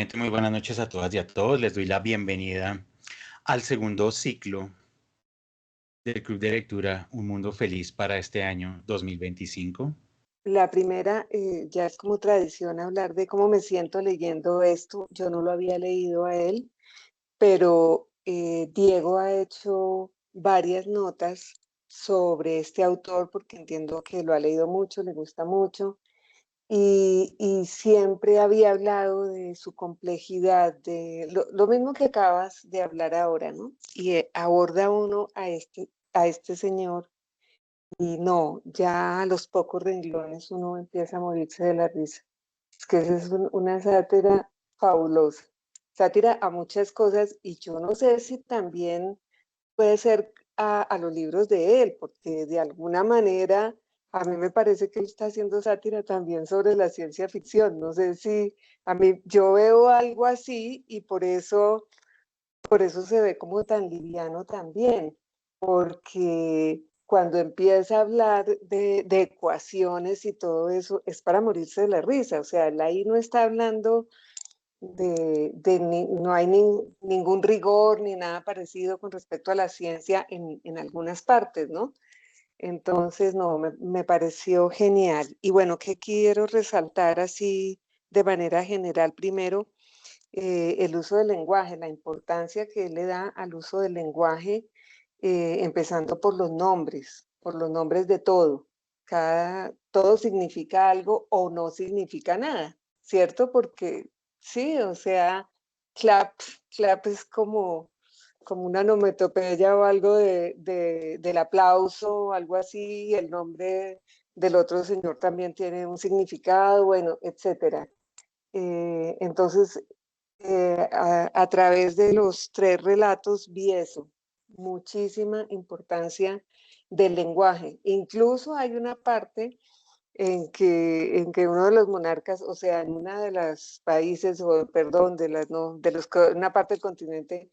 Nuevamente, muy buenas noches a todas y a todos. Les doy la bienvenida al segundo ciclo del Club de Lectura Un Mundo Feliz para este año 2025. La primera, ya es como tradición hablar de cómo me siento leyendo esto. Yo no lo había leído a él, pero Diego ha hecho varias notas sobre este autor porque entiendo que lo ha leído mucho, le gusta mucho. Y siempre había hablado de su complejidad, de lo mismo que acabas de hablar ahora, ¿no? Y aborda uno a este señor y no, ya a los pocos renglones uno empieza a morirse de la risa. Es que esa es una sátira fabulosa, sátira a muchas cosas y yo no sé si también puede ser a los libros de él, porque de alguna manera a mí me parece que él está haciendo sátira también sobre la ciencia ficción. No sé si a mí yo veo algo así y por eso se ve como tan liviano también, porque cuando empieza a hablar de ecuaciones y todo eso, es para morirse de la risa. O sea, él ahí no está hablando no hay ningún rigor ni nada parecido con respecto a la ciencia en algunas partes, ¿no? Entonces, no, me pareció genial. Y bueno, ¿qué quiero resaltar así de manera general? Primero, el uso del lenguaje, la importancia que él le da al uso del lenguaje, empezando por los nombres de todo. Todo significa algo o no significa nada, ¿cierto? Porque sí, o sea, clap, clap es como una onomatopeya o algo del aplauso o algo así, y el nombre del otro señor también tiene un significado, bueno, etcétera. Entonces, a través de los tres relatos vi eso, muchísima importancia del lenguaje. Incluso hay una parte en que uno de los monarcas, o sea, en una de los países, o perdón, no, una parte del continente,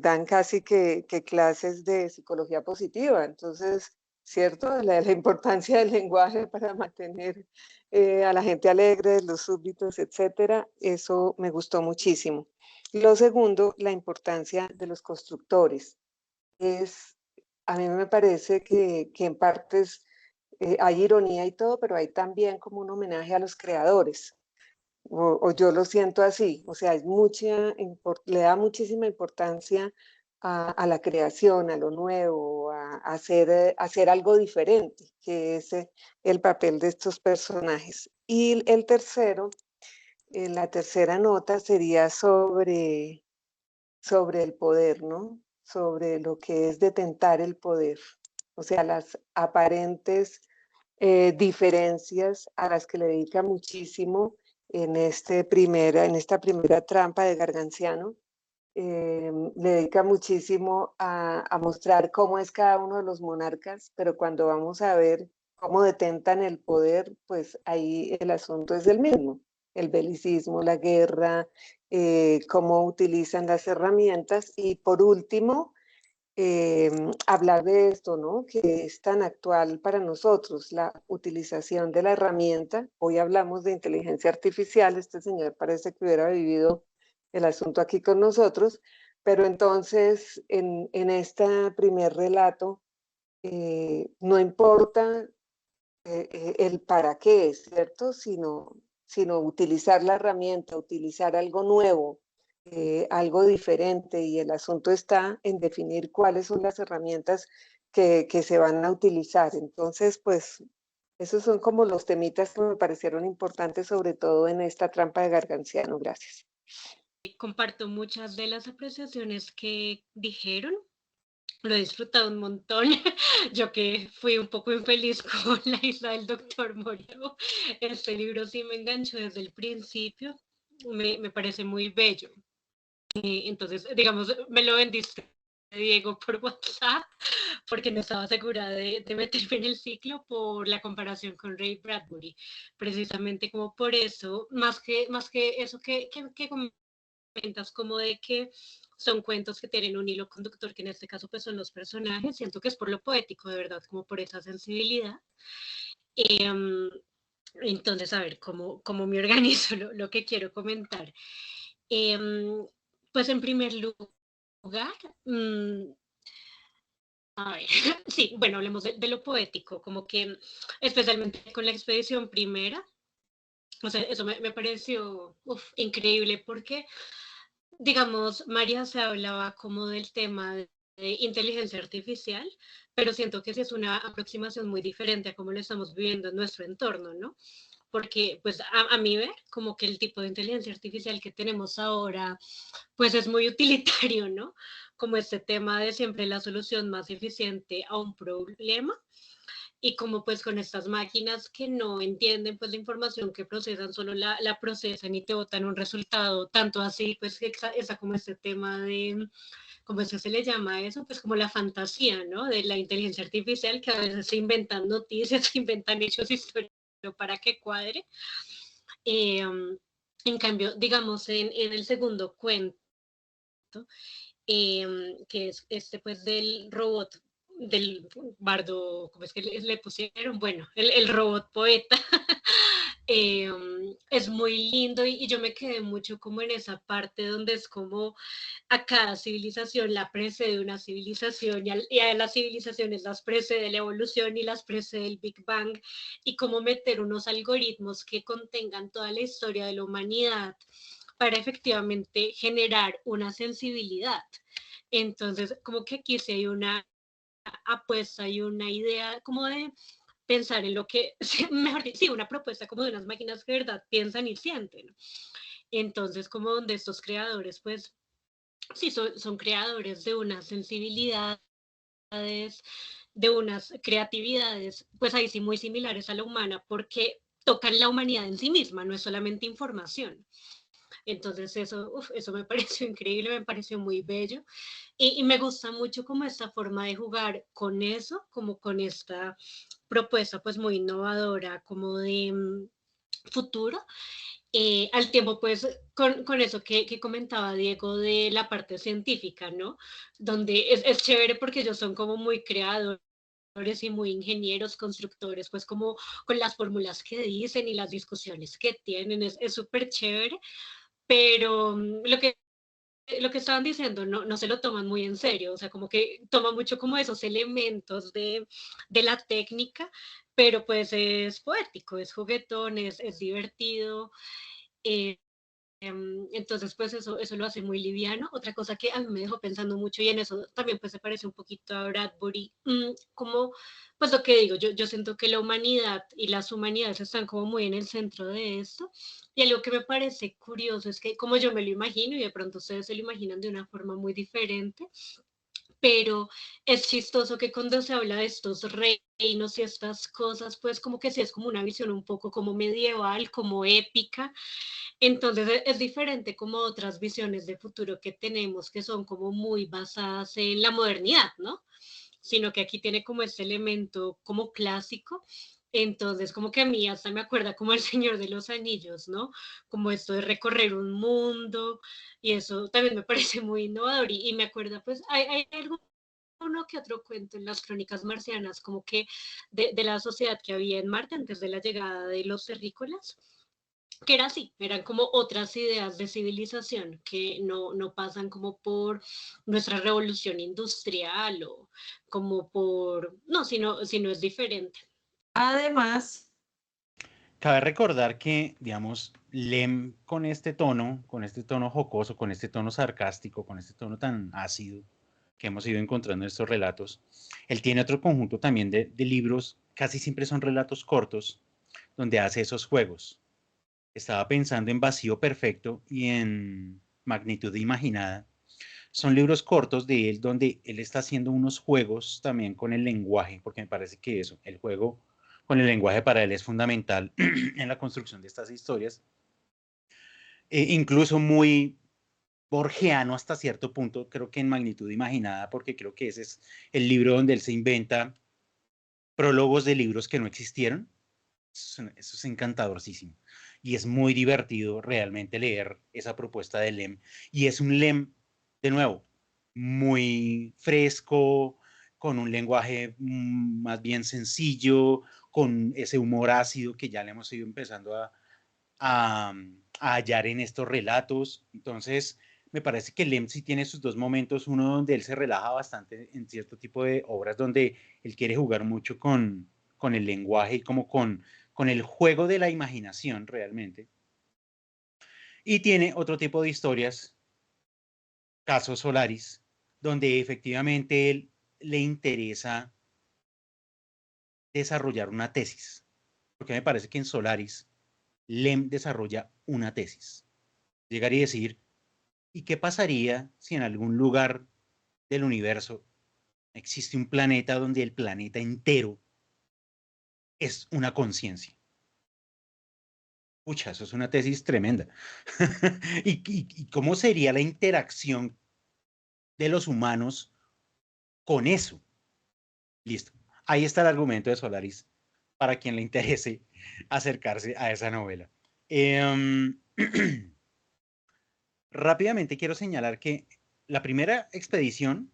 dan casi que clases de psicología positiva. Entonces, ¿cierto? La importancia del lenguaje para mantener a la gente alegre, los súbditos, etcétera, eso me gustó muchísimo. Lo segundo, la importancia de los constructores. A mí me parece que en partes hay ironía y todo, pero hay también como un homenaje a los creadores, o yo lo siento así, o sea, le da muchísima importancia a la creación, a lo nuevo, a hacer algo diferente, que es el papel de estos personajes. Y el tercero, la tercera nota sería sobre el poder, ¿no? Sobre lo que es detentar el poder, o sea, las aparentes diferencias a las que le dedica muchísimo en esta primera trampa de Garganciano. Le dedica muchísimo a mostrar cómo es cada uno de los monarcas, pero cuando vamos a ver cómo detentan el poder, pues ahí el asunto es el mismo, el belicismo, la guerra, cómo utilizan las herramientas y por último, hablar de esto, ¿no? Que es tan actual para nosotros, la utilización de la herramienta. Hoy hablamos de inteligencia artificial, este señor parece que hubiera vivido el asunto aquí con nosotros, pero entonces en este primer relato no importa el para qué, ¿cierto? Sino utilizar la herramienta, utilizar algo nuevo, algo diferente, y el asunto está en definir cuáles son las herramientas que se van a utilizar. Entonces, pues, esos son como los temitas que me parecieron importantes, sobre todo en esta trampa de Garganciano. Gracias. Comparto muchas de las apreciaciones que dijeron. Lo he disfrutado un montón. Yo que fui un poco infeliz con La isla del doctor Moreau, este libro sí me enganchó desde el principio. Me parece muy bello. Entonces, digamos, me lo vendiste, Diego, por WhatsApp, porque no estaba segura de meterme en el ciclo por la comparación con Ray Bradbury. Precisamente como por eso, más que eso que comentas, como de que son cuentos que tienen un hilo conductor, que en este caso pues son los personajes, siento que es por lo poético, de verdad, como por esa sensibilidad. Entonces, a ver, ¿cómo me organizo lo que quiero comentar? Pues en primer lugar, a ver, sí, bueno, hablemos de lo poético, como que especialmente con la expedición primera, o sea, eso me pareció increíble porque, digamos, María se hablaba como del tema de inteligencia artificial, pero siento que sí es una aproximación muy diferente a cómo lo estamos viviendo en nuestro entorno, ¿no? Porque, pues, a mi ver, como que el tipo de inteligencia artificial que tenemos ahora pues es muy utilitario, ¿no? Como este tema de siempre la solución más eficiente a un problema y como pues con estas máquinas que no entienden pues la información que procesan, solo la procesan y te botan un resultado, tanto así pues que está como este tema de, como eso se le llama a eso, pues como la fantasía, ¿no? De la inteligencia artificial que a veces se inventan noticias, se inventan hechos históricos para que cuadre. Eh, en cambio, digamos, en el segundo cuento, que es este pues del robot, del bardo, ¿cómo es que le pusieron? Bueno, el robot poeta. Es muy lindo y yo me quedé mucho como en esa parte donde es como a cada civilización la precede una civilización y a las civilizaciones las precede la evolución y las precede el Big Bang y cómo meter unos algoritmos que contengan toda la historia de la humanidad para efectivamente generar una sensibilidad. Entonces, como que aquí sí hay una apuesta y una idea como de pensar en lo que, mejor dicho, sí, una propuesta como de unas máquinas que de verdad piensan y sienten. Entonces, como donde estos creadores, pues, sí, son creadores de unas sensibilidades, de unas creatividades, pues ahí sí muy similares a la humana, porque tocan la humanidad en sí misma, no es solamente información. Entonces eso me pareció increíble, me pareció muy bello y me gusta mucho como esta forma de jugar con eso, como con esta propuesta pues muy innovadora, como de futuro. Al tiempo pues con eso que comentaba Diego de la parte científica, ¿no? Donde es chévere porque ellos son como muy creadores y muy ingenieros, constructores, pues como con las fórmulas que dicen y las discusiones que tienen, es súper chévere, pero lo que estaban diciendo no se lo toman muy en serio, o sea, como que toman mucho como esos elementos de la técnica, pero pues es poético, es juguetón, es divertido. eh, entonces, pues eso lo hace muy liviano. Otra cosa que a mí me dejó pensando mucho y en eso también pues se parece un poquito a Bradbury, como pues lo que digo, yo siento que la humanidad y las humanidades están como muy en el centro de esto. Y algo que me parece curioso es que como yo me lo imagino y de pronto ustedes se lo imaginan de una forma muy diferente, pero es chistoso que cuando se habla de estos reinos y estas cosas, pues como que sí es como una visión un poco como medieval, como épica, entonces es diferente como otras visiones de futuro que tenemos que son como muy basadas en la modernidad, ¿no? Sino que aquí tiene como este elemento como clásico. Entonces, como que a mí hasta me acuerda como el Señor de los Anillos, ¿no? Como esto de recorrer un mundo y eso también me parece muy innovador y me acuerda, pues, hay algo uno que otro cuento en las crónicas marcianas, como que de la sociedad que había en Marte antes de la llegada de los terrícolas, que era así, eran como otras ideas de civilización que no pasan como por nuestra revolución industrial o como por, no, sino es diferente. Además, Cabe recordar que, digamos, Lem con este tono jocoso, con este tono sarcástico, con este tono tan ácido que hemos ido encontrando en estos relatos, él tiene otro conjunto también de libros, casi siempre son relatos cortos, donde hace esos juegos. Estaba pensando en Vacío Perfecto y en Magnitud Imaginada. Son libros cortos de él donde él está haciendo unos juegos también con el lenguaje, porque me parece que eso, el juego con el lenguaje para él es fundamental en la construcción de estas historias. Incluso muy borgiano hasta cierto punto, creo que en Magnitud Imaginada, porque creo que ese es el libro donde él se inventa prólogos de libros que no existieron. Eso es encantadorcísimo. Y es muy divertido realmente leer esa propuesta de Lem. Y es un Lem, de nuevo, muy fresco, con un lenguaje más bien sencillo, con ese humor ácido que ya le hemos ido empezando a a hallar en estos relatos. Entonces, me parece que Lem sí tiene sus dos momentos, uno donde él se relaja bastante en cierto tipo de obras donde él quiere jugar mucho con el lenguaje y como con el juego de la imaginación realmente. Y tiene otro tipo de historias, caso Solaris, donde efectivamente él le interesa desarrollar una tesis, porque me parece que en Solaris Lem desarrolla una tesis. Llegaría a decir, ¿y qué pasaría si en algún lugar del universo existe un planeta donde el planeta entero es una conciencia? Pucha, eso es una tesis tremenda. ¿Y cómo sería la interacción de los humanos con eso? Listo. Ahí está el argumento de Solaris para quien le interese acercarse a esa novela. Rápidamente quiero señalar que la primera expedición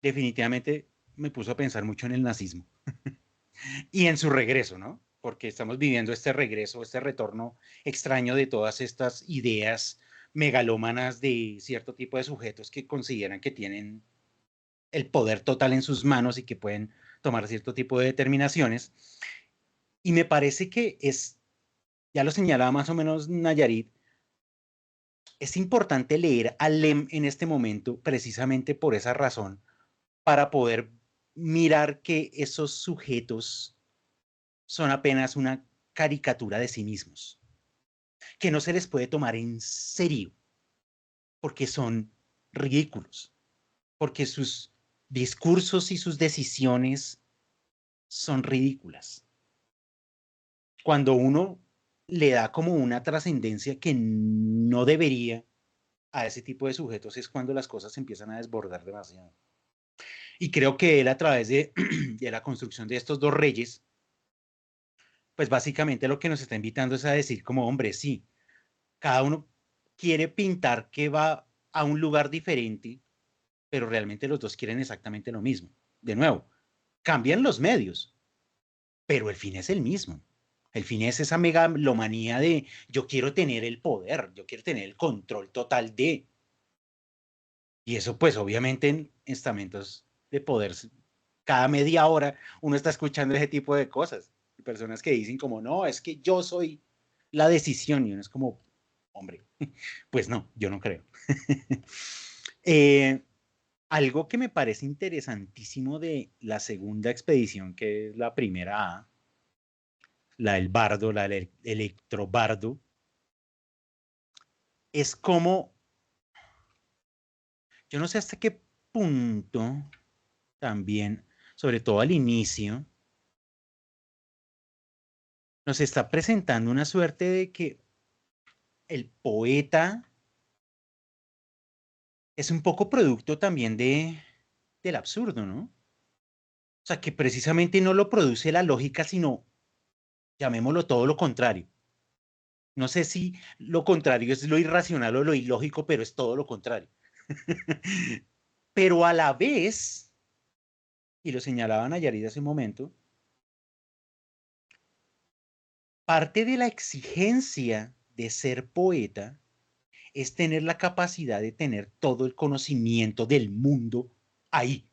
definitivamente me puso a pensar mucho en el nazismo y en su regreso, ¿no? Porque estamos viviendo este regreso, este retorno extraño de todas estas ideas megalómanas de cierto tipo de sujetos que consideran que tienen el poder total en sus manos y que pueden tomar cierto tipo de determinaciones. Y me parece que es, ya lo señalaba más o menos Nayarit, es importante leer a Lem en este momento precisamente por esa razón, para poder mirar que esos sujetos son apenas una caricatura de sí mismos, que no se les puede tomar en serio, porque son ridículos, porque sus discursos y sus decisiones son ridículas. Cuando uno le da como una trascendencia que no debería a ese tipo de sujetos es cuando las cosas se empiezan a desbordar demasiado. Y creo que él a través de la construcción de estos dos reyes, pues básicamente lo que nos está invitando es a decir como, hombre, sí, cada uno quiere pintar que va a un lugar diferente, pero realmente los dos quieren exactamente lo mismo. De nuevo, cambian los medios, pero el fin es el mismo. El fin es esa megalomanía de yo quiero tener el poder, yo quiero tener el control total de. Y eso pues obviamente en estamentos de poder, cada media hora uno está escuchando ese tipo de cosas. Personas que dicen como, no, es que yo soy la decisión. Y uno es como, hombre, pues no, yo no creo. eh, Algo que me parece interesantísimo de la segunda expedición, que es la primera A, la del bardo, la del electrobardo, es como, yo no sé hasta qué punto también, sobre todo al inicio, nos está presentando una suerte de que el poeta es un poco producto también del absurdo, ¿no? O sea, que precisamente no lo produce la lógica, sino, llamémoslo todo lo contrario. No sé si lo contrario es lo irracional o lo ilógico, pero es todo lo contrario. Pero a la vez, y lo señalaba Nayarit hace un momento, parte de la exigencia de ser poeta es tener la capacidad de tener todo el conocimiento del mundo ahí.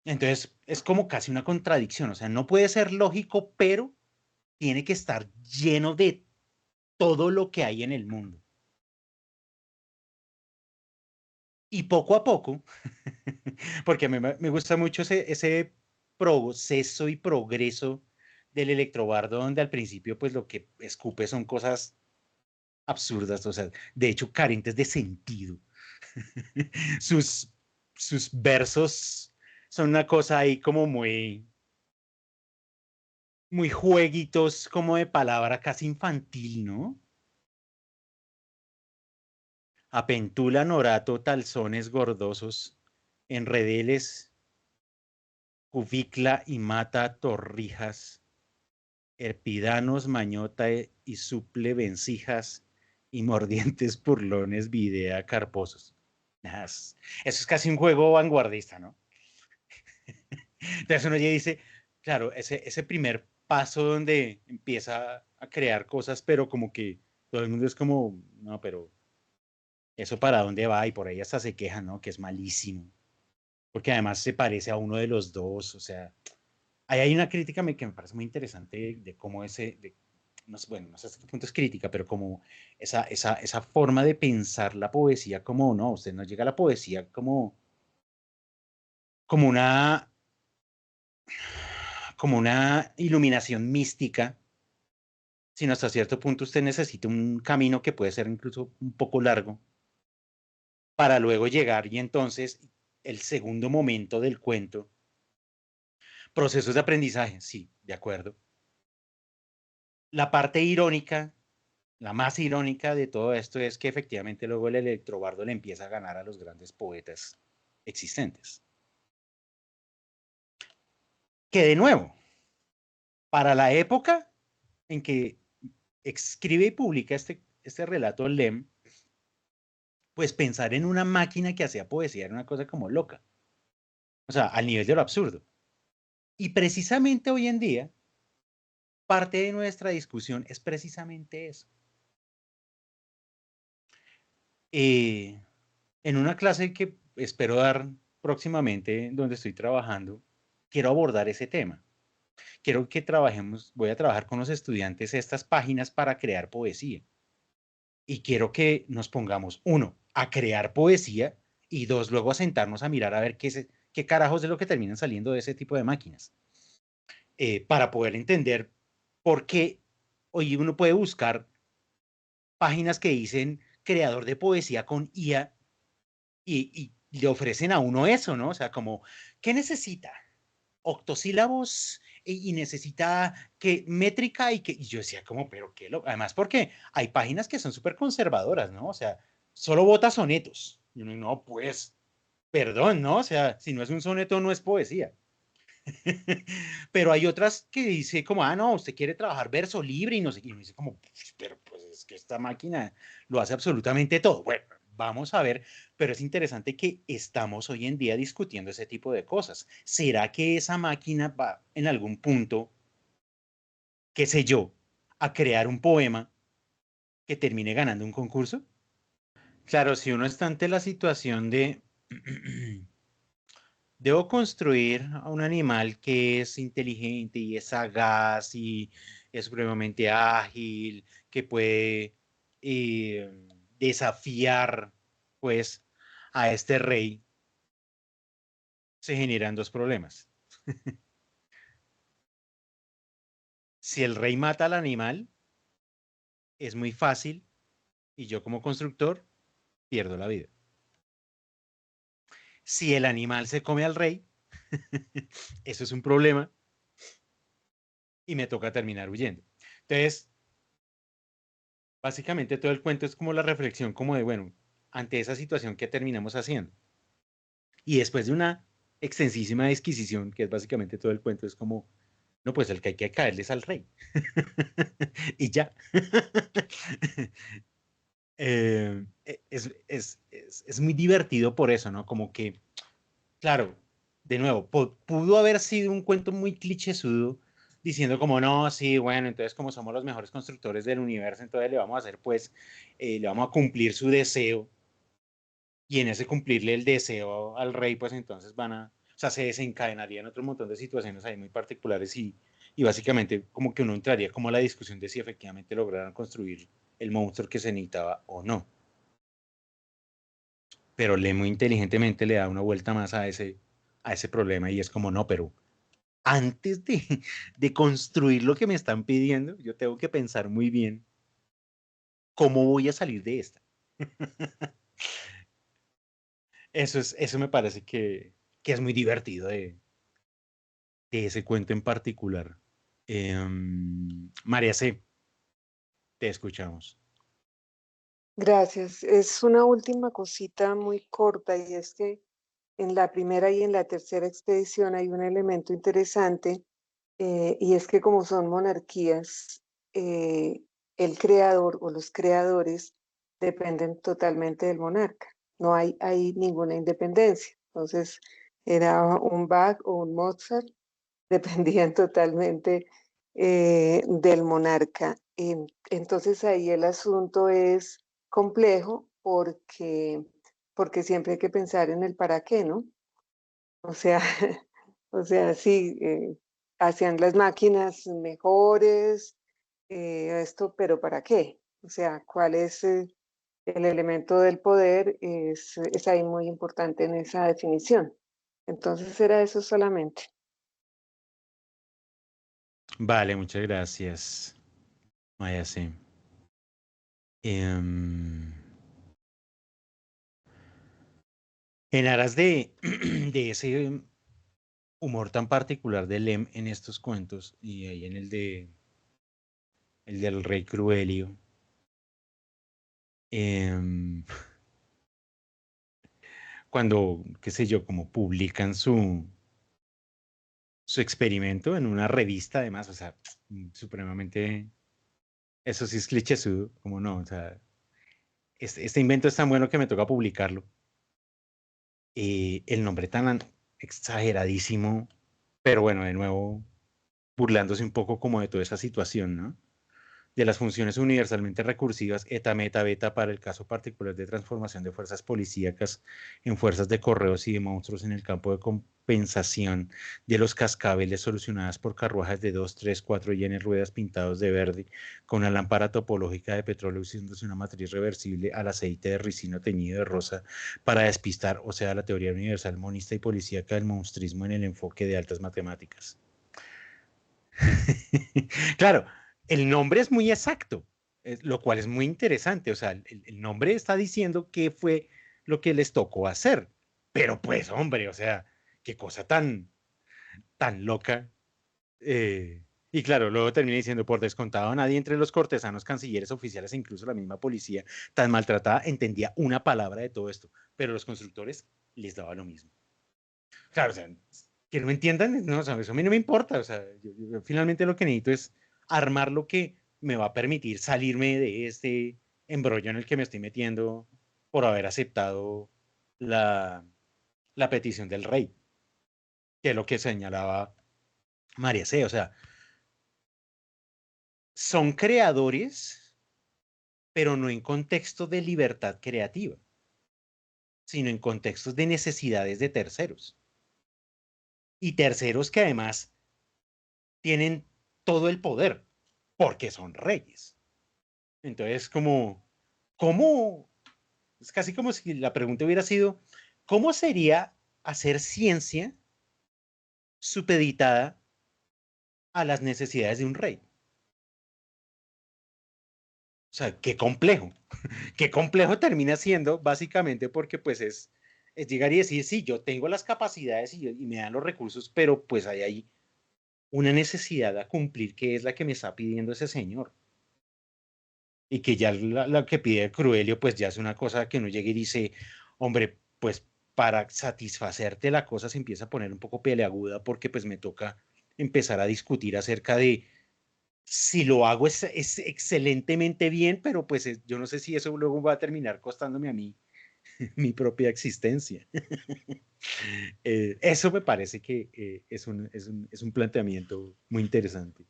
Entonces, es como casi una contradicción, o sea, no puede ser lógico, pero tiene que estar lleno de todo lo que hay en el mundo. Y poco a poco, porque a mí me gusta mucho ese proceso y progreso del electrobardo, donde al principio pues lo que escupe son cosas absurdas, o sea, de hecho carentes de sentido. sus, sus versos son una cosa ahí como muy jueguitos, como de palabra casi infantil, ¿no? Apentula, norato, talzones gordosos, enredeles, cubicla y mata, torrijas, herpidanos, mañota y suple, vencijas y mordientes purlones, videa, carposos. Eso es casi un juego vanguardista, ¿no? Entonces uno ya dice, claro, ese primer paso donde empieza a crear cosas, pero como que todo el mundo es como, no, pero eso para dónde va, y por ahí hasta se quejan, ¿no? Que es malísimo, porque además se parece a uno de los dos, o sea, ahí hay una crítica que me parece muy interesante de cómo no sé, bueno, no sé hasta qué punto es crítica, pero como esa forma de pensar la poesía como, no, usted no llega a la poesía como una, como una iluminación mística, sino hasta cierto punto usted necesita un camino que puede ser incluso un poco largo para luego llegar, y entonces el segundo momento del cuento, procesos de aprendizaje, sí, de acuerdo. La parte irónica, la más irónica de todo esto es que efectivamente luego el electrobardo le empieza a ganar a los grandes poetas existentes. Que de nuevo, para la época en que escribe y publica este relato Lem, pues pensar en una máquina que hacía poesía era una cosa como loca. O sea, al nivel de lo absurdo. Y precisamente hoy en día, parte de nuestra discusión es precisamente eso. En una clase que espero dar próximamente, donde estoy trabajando, quiero abordar ese tema. Quiero que trabajemos, voy a trabajar con los estudiantes estas páginas para crear poesía. Y quiero que nos pongamos, uno, a crear poesía, y dos, luego a sentarnos a mirar a ver qué carajos es lo que terminan saliendo de ese tipo de máquinas. Para poder entender por qué hoy uno puede buscar páginas que dicen creador de poesía con IA, y le ofrecen a uno eso, ¿no? O sea, como, ¿qué necesita? Octosílabos, y necesita que métrica, y yo decía como, pero qué lo, además porque hay páginas que son súper conservadoras, ¿no? O sea, solo bota sonetos. Y uno, no, pues, perdón, ¿no? O sea, si no es un soneto, no es poesía. Pero hay otras que dice como, ah, no, usted quiere trabajar verso libre y no sé qué. Y uno dice como, pero pues es que esta máquina lo hace absolutamente todo. Bueno, vamos a ver, pero es interesante que estamos hoy en día discutiendo ese tipo de cosas. ¿Será que esa máquina va en algún punto, qué sé yo, a crear un poema que termine ganando un concurso? Claro, si uno está ante la situación de debo construir a un animal que es inteligente y es sagaz y es supremamente ágil, que puede desafiar, pues, a este rey. Se generan dos problemas. Si el rey mata al animal, es muy fácil y yo como constructor pierdo la vida. Si el animal se come al rey, eso es un problema y me toca terminar huyendo. Entonces, básicamente todo el cuento es como la reflexión como de, bueno, ante esa situación, ¿qué terminamos haciendo? Y después de una extensísima disquisición, que es básicamente todo el cuento, es como, no, pues el que hay que caerles al rey. Y ya. Es muy divertido por eso, ¿no? Como que, claro, de nuevo, pudo haber sido un cuento muy clichésudo, diciendo como, no, sí, bueno, entonces como somos los mejores constructores del universo, entonces le vamos a hacer, pues, le vamos a cumplir su deseo, y en ese cumplirle el deseo al rey, pues entonces o sea, se desencadenarían otro montón de situaciones ahí muy particulares, y básicamente como que uno entraría como a la discusión de si efectivamente lograron construir el monstruo que se necesitaba o no. Pero le muy inteligentemente le da una vuelta más a ese problema, y es como, no, pero antes de construir lo que me están pidiendo, yo tengo que pensar muy bien cómo voy a salir de esta. Eso me parece que es muy divertido de ese cuento en particular. María C., te escuchamos. Gracias. Es una última cosita muy corta y es que en la primera y en la tercera expedición hay un elemento interesante, y es que como son monarquías, el creador o los creadores dependen totalmente del monarca. No hay ninguna independencia. Entonces, era un Bach o un Mozart, dependían totalmente del monarca. Entonces ahí el asunto es complejo porque siempre hay que pensar en el para qué, ¿no? O sea, o sea, sí, hacían las máquinas mejores, esto, pero ¿para qué? O sea, ¿cuál es el elemento del poder? Es ahí muy importante en esa definición. Entonces era eso solamente. Vale, muchas gracias. Vaya, sí. Em, en aras de, de ese humor tan particular de Lem en estos cuentos y ahí en el del rey Cruelio, em, cuando, qué sé yo, como publican su experimento en una revista además, o sea, supremamente, eso sí es clichésudo, como no, o sea, este invento es tan bueno que me toca publicarlo. El nombre tan exageradísimo, pero bueno, de nuevo, burlándose un poco como de toda esa situación, ¿no? De las funciones universalmente recursivas eta, meta, beta para el caso particular de transformación de fuerzas policíacas en fuerzas de correos y de monstruos en el campo de compensación de los cascabeles solucionadas por carruajes de 2, 3, 4 y N ruedas pintados de verde con una lámpara topológica de petróleo usándose una matriz reversible al aceite de ricino teñido de rosa para despistar, o sea, la teoría universal monista y policíaca del monstrismo en el enfoque de altas matemáticas. Claro, el nombre es muy exacto, lo cual es muy interesante. O sea, el nombre está diciendo qué fue lo que les tocó hacer. Pero pues, hombre, o sea, qué cosa tan loca. Y claro, luego termina diciendo, por descontado, nadie entre los cortesanos, cancilleres, oficiales e incluso la misma policía tan maltratada entendía una palabra de todo esto. Pero los constructores les daba lo mismo. Claro, o sea, que no entiendan, no, o sea, eso a mí no me importa, o sea, yo finalmente lo que necesito es armar lo que me va a permitir salirme de este embrollo en el que me estoy metiendo por haber aceptado la, la petición del rey, que es lo que señalaba María C. O sea, son creadores, pero no en contexto de libertad creativa, sino en contextos de necesidades de terceros. Y terceros que además tienen todo el poder, porque son reyes. Entonces, ¿cómo? Es casi como si la pregunta hubiera sido, ¿cómo sería hacer ciencia supeditada a las necesidades de un rey? O sea, qué complejo. Qué complejo termina siendo, básicamente, porque pues es llegar y decir, sí, yo tengo las capacidades y me dan los recursos, pero pues hay ahí una necesidad a cumplir que es la que me está pidiendo ese señor. Y que ya la que pide Cruelio, pues ya es una cosa que uno llegue y dice, hombre, pues para satisfacerte la cosa se empieza a poner un poco peleaguda porque pues me toca empezar a discutir acerca de si lo hago es excelentemente bien, pero pues yo no sé si eso luego va a terminar costándome a mí mi propia existencia. Eso me parece que es un planteamiento muy interesante.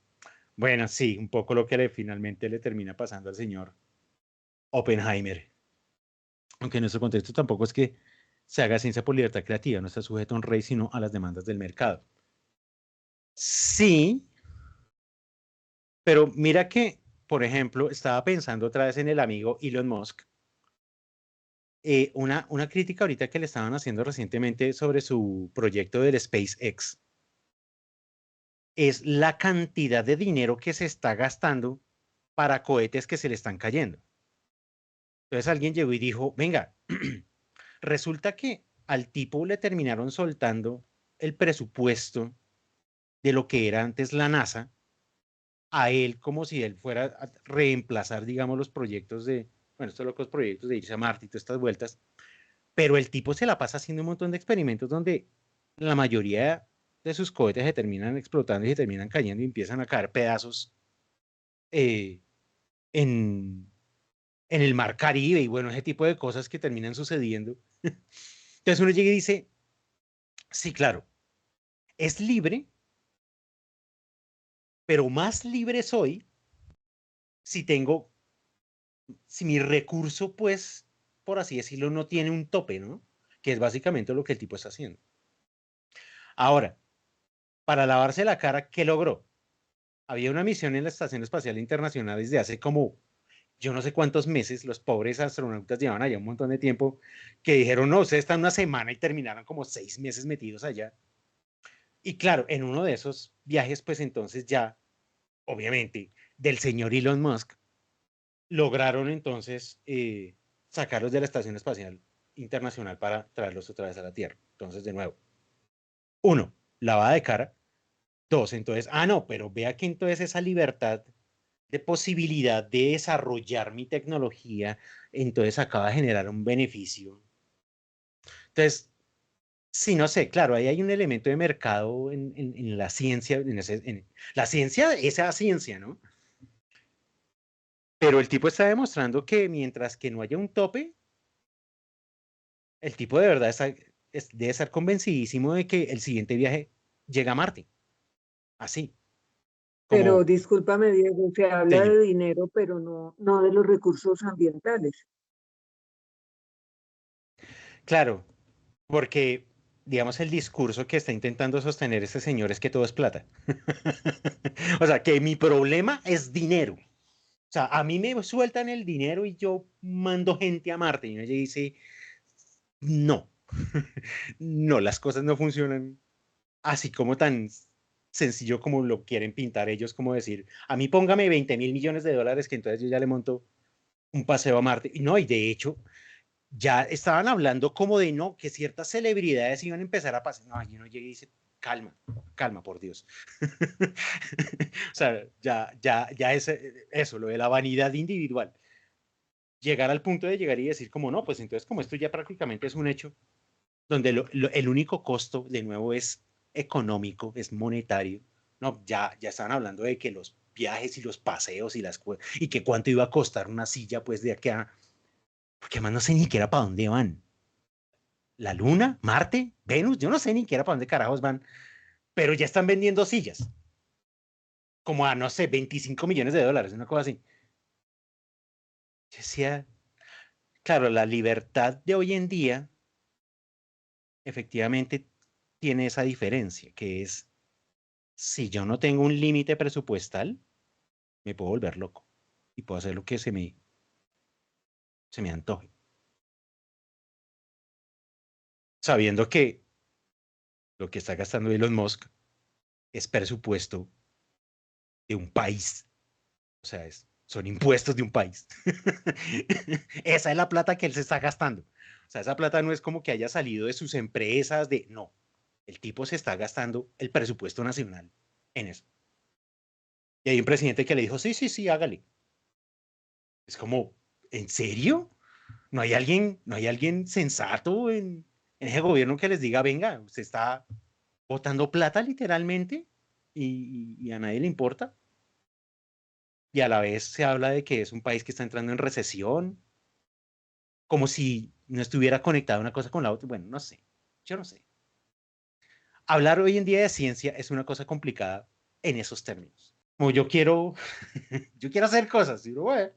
Bueno, sí, un poco lo que finalmente le termina pasando al señor Oppenheimer. Aunque en nuestro contexto tampoco es que se haga ciencia por libertad creativa, no está sujeto a un rey, sino a las demandas del mercado. Sí, pero mira que, por ejemplo, estaba pensando otra vez en el amigo Elon Musk. Una crítica ahorita que le estaban haciendo recientemente sobre su proyecto del SpaceX es la cantidad de dinero que se está gastando para cohetes que se le están cayendo. Entonces alguien llegó y dijo, venga, resulta que al tipo le terminaron soltando el presupuesto de lo que era antes la NASA a él como si él fuera a reemplazar, digamos, los proyectos de, bueno, estos locos proyectos de irse a Marte y todas estas vueltas, pero el tipo se la pasa haciendo un montón de experimentos donde la mayoría de sus cohetes se terminan explotando y se terminan cayendo y empiezan a caer pedazos eh, en, en el mar Caribe y bueno, ese tipo de cosas que terminan sucediendo. Entonces uno llega y dice, sí, claro, es libre pero más libre soy si mi recurso, pues, por así decirlo, no tiene un tope, ¿no? Que es básicamente lo que el tipo está haciendo. Ahora, para lavarse la cara, ¿qué logró? Había una misión en la Estación Espacial Internacional desde hace como yo no sé cuántos meses, los pobres astronautas llevaban allá un montón de tiempo, que dijeron, no, ustedes están una semana y terminaron como 6 meses metidos allá. Y claro, en uno de esos viajes, pues entonces ya, obviamente, del señor Elon Musk, lograron entonces sacarlos de la Estación Espacial Internacional para traerlos otra vez a la Tierra. Entonces, de nuevo, uno, lavada de cara. Dos, entonces, no, pero vea que entonces esa libertad de posibilidad de desarrollar mi tecnología, entonces acaba de generar un beneficio. Entonces, sí, no sé, claro, ahí hay un elemento de mercado en la ciencia, la ciencia, esa ciencia, ¿no? Pero el tipo está demostrando que mientras que no haya un tope, el tipo de verdad debe estar convencidísimo de que el siguiente viaje llega a Marte. Así, Pero como, discúlpame, Diego, se habla señor. de dinero, pero no de los recursos ambientales. Claro, porque, digamos, el discurso que está intentando sostener este señor es que todo es plata. O sea, que mi problema es dinero. O sea, a mí me sueltan el dinero y yo mando gente a Marte. Y uno dice, no, no, las cosas no funcionan así como tan sencillo como lo quieren pintar ellos, como decir, a mí póngame 20.000 millones de dólares que entonces yo ya le monto un paseo a Marte. Y no, y de hecho, ya estaban hablando como de no, que ciertas celebridades iban a empezar a pasar. No, y uno llega y dice, calma, calma, por Dios. O sea, ya es eso, lo de la vanidad individual. Llegar al punto de llegar y decir como no, pues entonces como esto ya prácticamente es un hecho, donde el único costo de nuevo es económico, es monetario. No, ya estaban hablando de que los viajes y los paseos y que cuánto iba a costar una silla pues de aquí a, porque además no sé ni siquiera para dónde van. La Luna, Marte, Venus, yo no sé ni siquiera para dónde carajos van, pero ya están vendiendo sillas, como a, no sé, 25 millones de dólares, una cosa así. Yo decía, claro, la libertad de hoy en día efectivamente tiene esa diferencia, que es, si yo no tengo un límite presupuestal, me puedo volver loco y puedo hacer lo que se me antoje, sabiendo que lo que está gastando Elon Musk es presupuesto de un país. O sea, son impuestos de un país. Esa es la plata que él se está gastando. O sea, esa plata no es como que haya salido de sus empresas, no. El tipo se está gastando el presupuesto nacional en eso. Y hay un presidente que le dijo, sí, sí, sí, hágale. Es como, ¿en serio? ¿No hay alguien sensato en ese gobierno que les diga, venga, usted está botando plata literalmente y a nadie le importa? Y a la vez se habla de que es un país que está entrando en recesión, como si no estuviera conectada una cosa con la otra. Bueno, no sé, yo no sé. Hablar hoy en día de ciencia es una cosa complicada en esos términos. Como yo quiero, yo quiero hacer cosas, y bueno,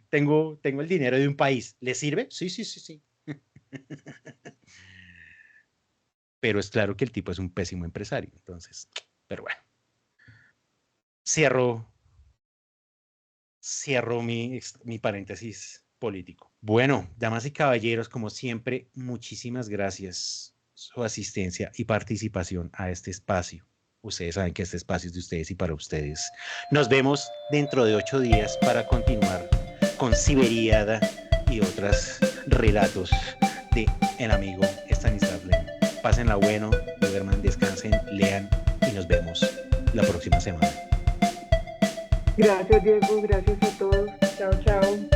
tengo el dinero de un país, ¿le sirve? Sí, sí, sí, sí. Pero es claro que el tipo es un pésimo empresario, entonces, pero bueno, cierro, cierro mi paréntesis político. Bueno, damas y caballeros, como siempre, muchísimas gracias su asistencia y participación a este espacio. Ustedes saben que este espacio es de ustedes y para ustedes. Nos vemos dentro de 8 días para continuar con Siberiada y otros relatos de el amigo Stanislav Lem. Pásenla bueno, duerman, descansen, lean y nos vemos la próxima semana. Gracias, Diego, gracias a todos. Chao, chao.